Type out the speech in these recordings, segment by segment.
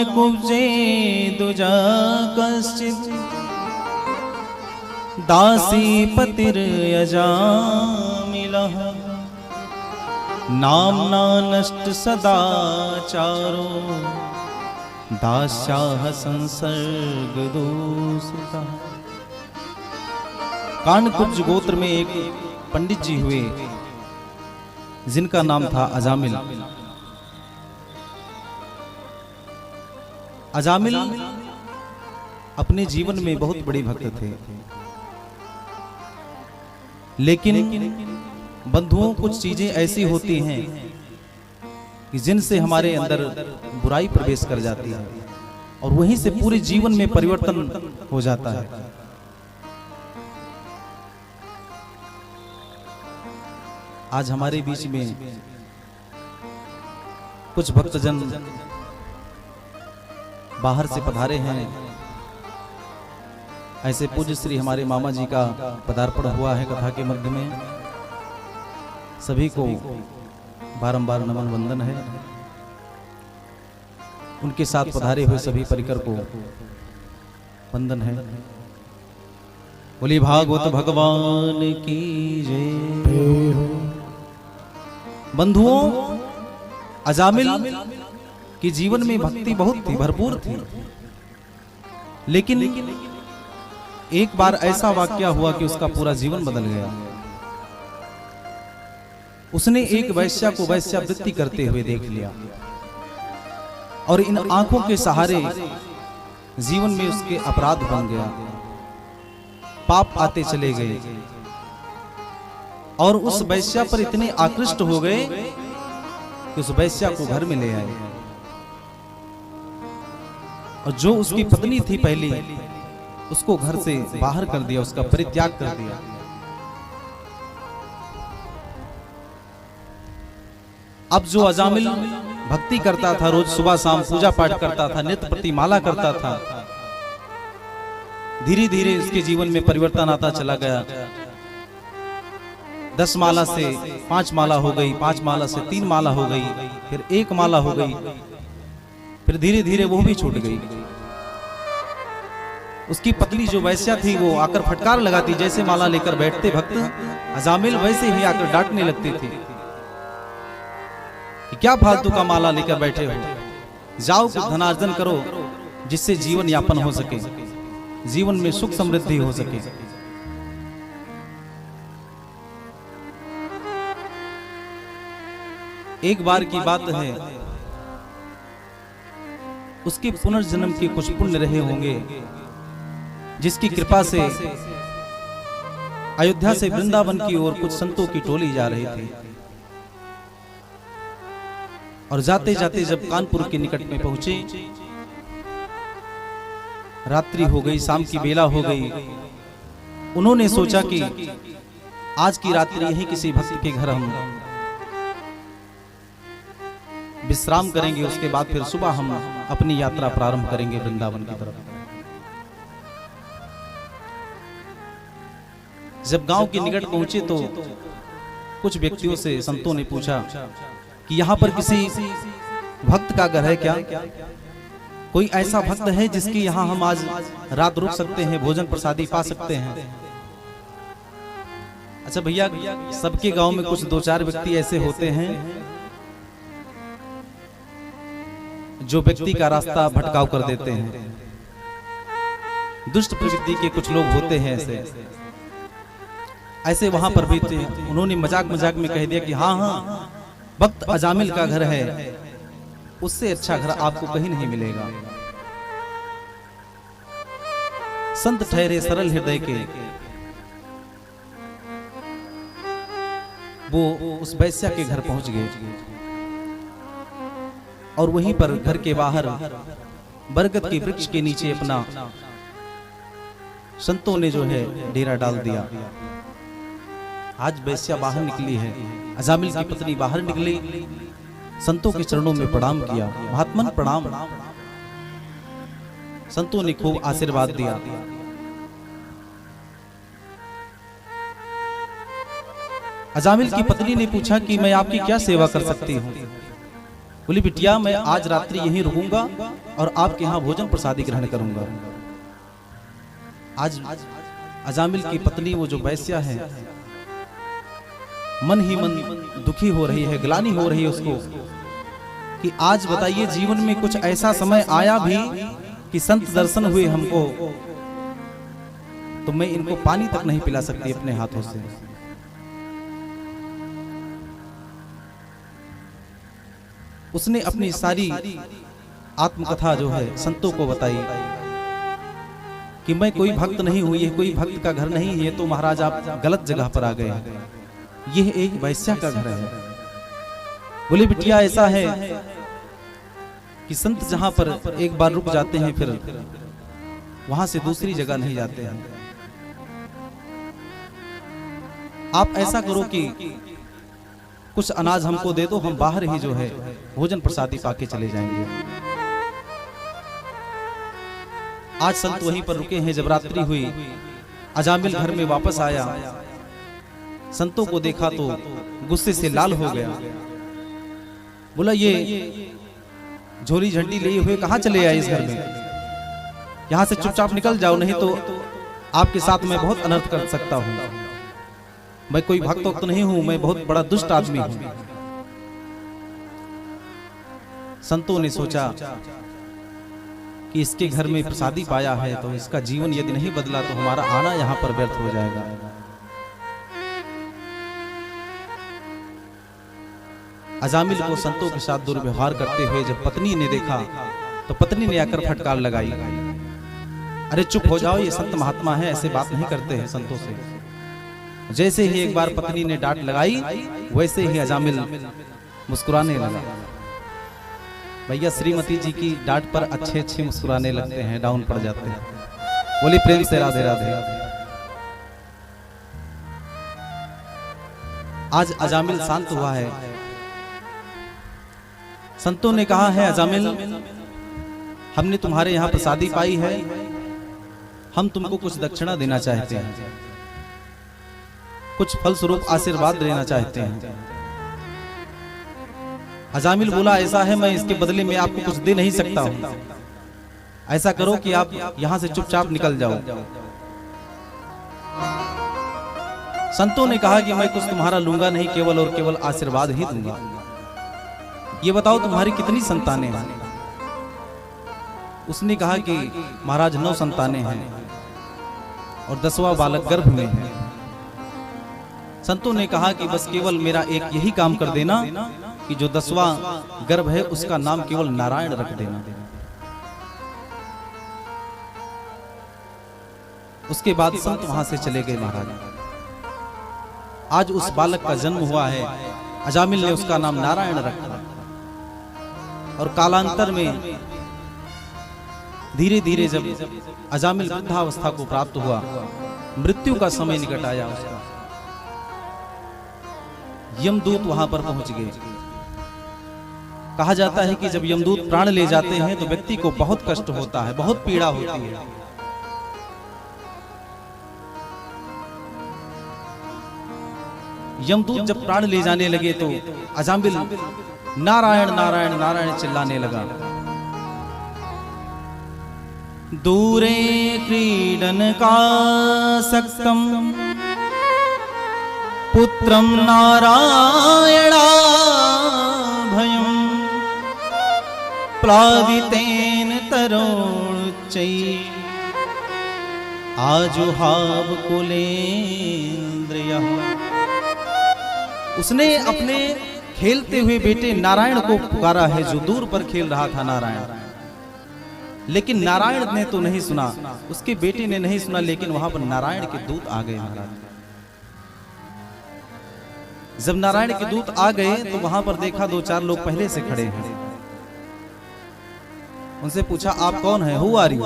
कुब्जे दुजा कश्चित् दासी पतिर अजामिलः नाम्ना नष्ट सदाचारो दास्याः संसर्ग दूषिता। कानकुब्ज गोत्र में एक पंडित जी हुए जिनका नाम था अजामिल। अजामिल अपने जीवन में बहुत बड़े भक्त थे, लेकिन बंधुओं कुछ चीजें ऐसी होती हैं कि जिनसे हमारे अंदर बुराई प्रवेश कर जाती है और वहीं से पूरे जीवन में परिवर्तन हो जाता है। आज हमारे बीच में कुछ भक्तजन बाहर से पधारे हैं। ऐसे पूज्य श्री हमारे मामा जी का पदार्पण हुआ है कथा के मध्य में। सभी को बारंबार नमन वंदन है। उनके साथ पधारे हुए सभी परिकर को वंदन है। बोली भागवत भगवान की जय। बंधुओं, अजामिल के जीवन में भक्ति बहुत थी, भरपूर थी, लेकिन एक बार ऐसा वाकया हुआ कि उसका पूरा जीवन बदल गया। उसने एक वैश्या को वैश्यावृत्ति करते हुए देख लिया और इन आंखों के सहारे जीवन में उसके अपराध बन गया, पाप आते चले गए और उस वैश्या पर इतने आकृष्ट हो गए कि उस वैश्या को घर में ले आए और जो उसकी पत्नी थी पहली, उसको घर से बाहर कर दिया, उसका परित्याग कर दिया। अब जो अजामिल भक्ति करता था, रोज सुबह शाम पूजा पाठ करता था, नित्य प्रति माला करता था, धीरे धीरे उसके जीवन में परिवर्तन आता चला गया। 10 माला से 5 माला हो गई, 5 माला से 3 माला हो गई, फिर 1 माला हो गई, फिर धीरे धीरे वो भी छूट गई। उसकी पत्नी जो वैश्या थी वो आकर फटकार लगाती, जैसे माला लेकर बैठते भक्त अजामिल वैसे ही आकर डांटने लगती थी कि क्या फालतू का माला लेकर बैठे हो, जाओ कुछ धनार्जन करो जिससे जीवन यापन हो सके, जीवन में सुख समृद्धि हो सके। एक बार की बात है, उसके पुनर्जन्म के कुछ पुण्य रहे होंगे, जिसकी कृपा से अयोध्या से वृंदावन की ओर कुछ संतों की टोली जा रही थी और जाते जाते जब कानपुर के निकट में पहुंचे, रात्रि हो गई, शाम की बेला हो गई। उन्होंने सोचा कि आज की रात्रि यही किसी भक्त के घर हम विश्राम करेंगे, उसके बाद फिर सुबह हम अपनी यात्रा प्रारंभ करेंगे वृंदावन की तरफ। जब गांव के निकट पहुंचे तो कुछ व्यक्तियों से संतों ने पूछा कि यहाँ पर किसी भक्त का घर है क्या? कोई ऐसा भक्त है जिसकी यहाँ हम आज रात रुक सकते हैं, भोजन प्रसादी पा सकते हैं? अच्छा भैया, सबके गांव में कुछ 2-4 व्यक्ति ऐसे होते हैं जो व्यक्ति का रास्ता भटकाव कर देते हैं। दुष्ट प्रवृत्ति के कुछ लोग होते हैं ऐसे वहां पर भी थे। उन्होंने मजाक मजाक में कह दिया कि हाँ हाँ, भक्त अजामिल का घर है, उससे अच्छा घर आपको कहीं नहीं मिलेगा। संत ठहरे सरल हृदय के, वो उस वैश्या के घर पहुंच गए और वहीं पर घर के बाहर बरगद के वृक्ष के नीचे अपना संतों ने जो है डेरा डाल दिया। आज वैश्या बाहर निकली है, अजामिल की पत्नी बाहर निकली, संतों के चरणों में प्रणाम किया। महात्मन प्रणाम। संतों ने खूब आशीर्वाद दिया। अजामिल की पत्नी ने पूछा कि मैं आपकी क्या सेवा कर सकती हूँ? बोली बिटिया मैं आज रात्रि यहीं रुकूंगा और आपके यहाँ भोजन प्रसादी ग्रहण करूंगा। आज अजामिल की पत्नी वो जो वैश्या है मन ही मन दुखी हो रही है, ग्लानि हो रही है उसको कि आज बताइए जीवन में कुछ ऐसा समय आया भी कि संत दर्शन हुए हमको, तो मैं इनको पानी तक नहीं पिला सकती अपने हाथों से। उसने अपनी सारी आत्मकथा जो है संतों को बताई कि मैं कोई भक्त नहीं हुई है, कोई भक्त का घर नहीं है, तो महाराज आप गलत जगह पर आ गए, यह एक वैश्या का घर है। बोले बिटिया ऐसा है कि संत जहां पर एक बार रुक जाते हैं फिर वहां से दूसरी जगह नहीं जाते हैं। आप ऐसा करो कि कुछ अनाज हमको दे दो, हम बाहर ही जो है भोजन प्रसादी पाके चले जाएंगे। आज संत वहीं पर रुके हैं। जब रात्रि हुई अजामिल घर में वापस आया, संतों को देखा तो गुस्से से लाल हो गया। बोला ये झोली झंडी लिए हुए कहां चले आए इस घर में, यहां से चुपचाप निकल जाओ, नहीं तो आपके साथ मैं बहुत अनर्थ कर सकता हूं। मैं कोई भक्त तो नहीं हूं, मैं बहुत बड़ा दुष्ट आदमी हूं। संतों ने सोचा कि इसके घर में प्रसादी पाया है तो इसका जीवन यदि नहीं बदला तो हमारा आना यहां पर व्यर्थ हो जाएगा। अजामिल को संतों के साथ दुर्व्यवहार करते हुए जब पत्नी ने देखा तो पत्नी ने आकर फटकार लगाई, अरे चुप हो जाओ, ये संत महात्मा है, ऐसे बात नहीं करते हैं संतों से। जैसे ही एक बार पत्नी ने डांट लगाई वैसे ही अजामिल मुस्कुराने लगा। भैया श्रीमती जी की डांट पर अच्छे अच्छे मुस्कुराने लगते हैं, डाउन पड़ जाते हैं। बोली प्रेम से राधे राधे। आज अजामिल शांत हुआ है। संतों ने कहा है अजामिल हमने तुम्हारे यहाँ प्रसादी पाई है, हम तुमको कुछ दक्षिणा देना चाहते हैं, कुछ फल स्वरूप आशीर्वाद देना चाहते हैं। अजामिल बोला ऐसा है मैं इसके बदले में आपको कुछ दे नहीं सकता हूं, ऐसा करो कि आप यहां से चुपचाप निकल जाओ। संतों ने कहा कि मैं कुछ तुम्हारा लूंगा नहीं, केवल और केवल आशीर्वाद ही दूंगा। ये बताओ तुम्हारी कितनी संतानें हैं? उसने कहा कि महाराज 9 संतानें हैं और 10वां बालक गर्भ में है। संतों ने कहा कि बस केवल मेरा एक यही काम कर देना कि जो 10वां गर्भ है उसका नाम केवल नारायण रख देना। उसके बाद संत वहां से चले गए महाराज। आज उस बालक का जन्म हुआ है, अजामिल ने उसका नाम नारायण रखा और कालांतर में धीरे धीरे जब अजामिल वृद्धावस्था को प्राप्त हुआ, मृत्यु का समय निकट आया उसका, यमदूत वहां पर पहुंच गए। कहा जाता है कि जब यमदूत प्राण ले जाते हैं तो व्यक्ति को बहुत कष्ट होता है, बहुत पीड़ा होती है। यमदूत जब प्राण ले जाने लगे तो अजामिल नारायण नारायण नारायण चिल्लाने लगा। दूरे क्रीडन का सक्तम पुत्रम नारायणा भयम प्लावितेन तरोच्चै आजुहाव कुलेन्द्रियः। उसने अपने खेलते हुए बेटे नारायण को पुकारा है, जो दूर पर खेल रहा था नारायण। लेकिन नारायण ने तो नहीं सुना, उसके बेटे ने नहीं सुना, लेकिन वहां पर नारायण के दूत आ गए महाराज। जब नारायण के दूत आ गए तो वहां पर देखा 2-4 लोग पहले से खड़े हैं। उनसे पूछा आप कौन है, हु आर यू?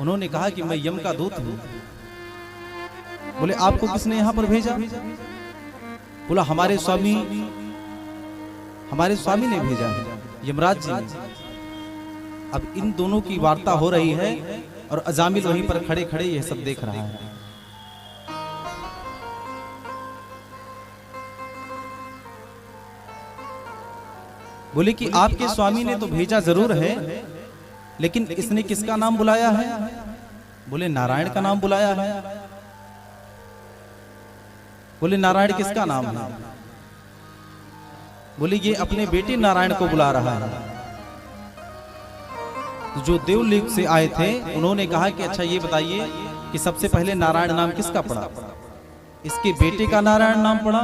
उन्होंने कहा कि मैं यम का दूत हूं। बोले आपको किसने यहां पर भेजा? बोला हमारे स्वामी ने भेजा है, यमराज जी ने। अब इन दोनों की वार्ता हो रही है और अजामिल वहीं पर खड़े खड़े यह सब देख रहा है। बोले कि आपके स्वामी ने तो भेजा जरूर है, लेकिन इसने किसका नाम बुलाया है? बोले नारायण का नाम बुलाया है। बोले नारायण किसका नाम है? बोले ये अपने बेटे नारायण को बुला रहा है। तो जो देवलोक से आए थे उन्होंने कहा कि अच्छा ये बताइए कि सबसे पहले नारायण नाम किसका पड़ा? इसके बेटे का नारायण नाम पड़ा।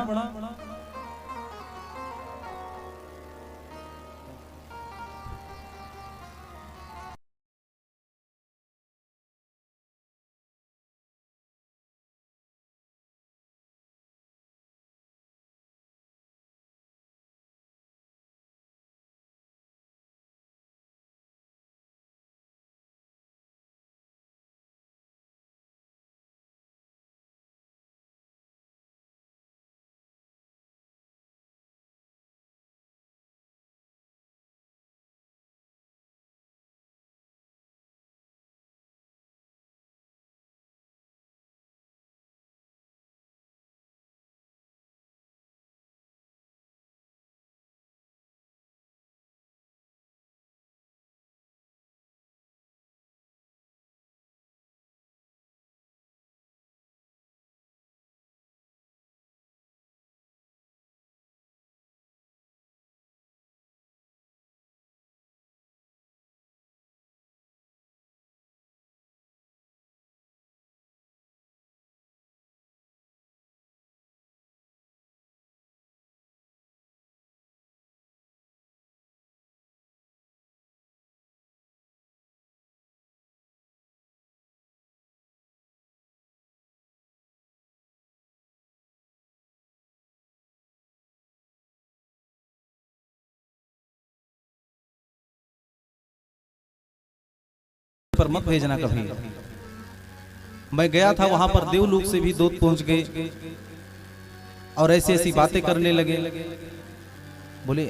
पर मत भेजना कभी। मैं गया था वहां पर देवलोक से भी दूत पहुंच गए और ऐसी ऐसी बातें करने लगे। बोले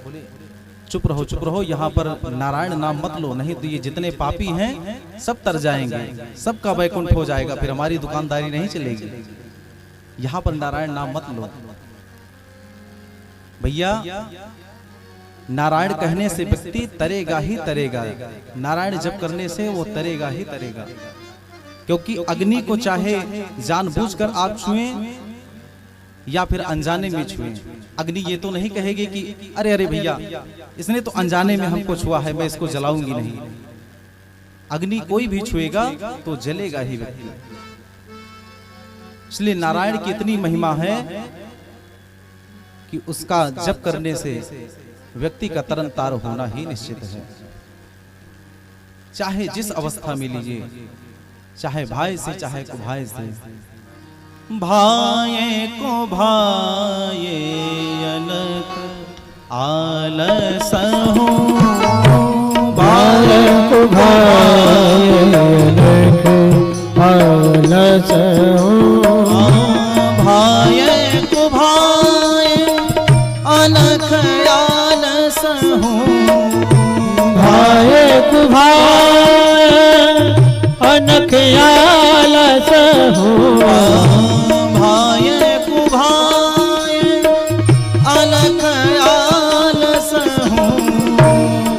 चुप रहो, यहाँ पर नारायण नाम मत लो, नहीं तो ये जितने पापी हैं सब तर जाएंगे, सबका वैकुंठ हो जाएगा, फिर हमारी दुकानदारी नहीं चलेगी। यहाँ पर नारायण नाम मत लो। भैया नारायण कहने से व्यक्ति तरेगा ही तरेगा, नारायण जप करने से वो तरेगा ही तरेगा। क्योंकि अग्नि को चाहे जानबूझकर आप छुएं या फिर अनजाने में छुएं, अग्नि ये तो नहीं कहेगी कि अरे अरे भैया इसने तो अनजाने में हमको छुआ है, मैं इसको जलाऊंगी नहीं। अग्नि कोई भी छुएगा तो जलेगा ही व्यक्ति। इसलिए नारायण की इतनी महिमा है कि उसका जप करने से व्यक्ति का तरन तार होना ही निश्चित है। चाहे जिस अवस्था में लीजिए, चाहे भाई से चाहे कुभाई से। भाई को भाई अनक आलस हो, भाई को भाई अनक आलस हो, भाई को भाई अनक आलस हो, भाई को भाई अनक आलस हो, भाई को भाई अनक आलस हो,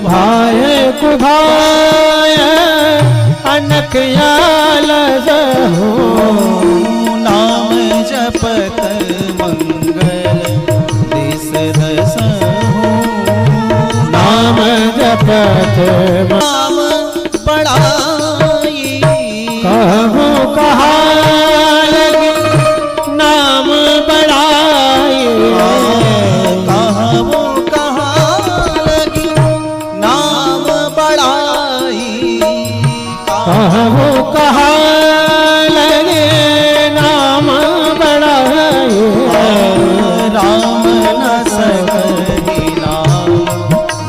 भाई को भाई अनक आलस हो। नाम जपत मंगल दिस दस हो, नाम जपत नाम बड़ाई कहूँ कहा लगे नाम बड़ाई, कहूँ कहा लगी नाम बड़ाई, कहूँ कहा लगे नाम बड़ाई। राम न सकहि नाम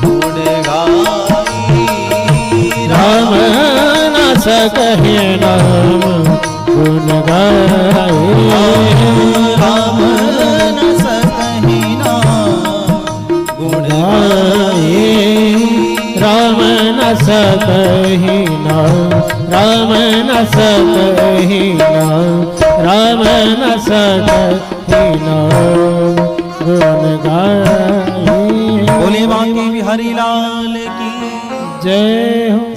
गुण गाई, राम न सकहि नाम गुण गाई, राम न सकहि नाम गुण गाई। राम न सकहि नाम, राम न सकहि नाम, राम न सकहि नाम गुण गाई। बोले बांके बिहारी हरि लाल की जय हो।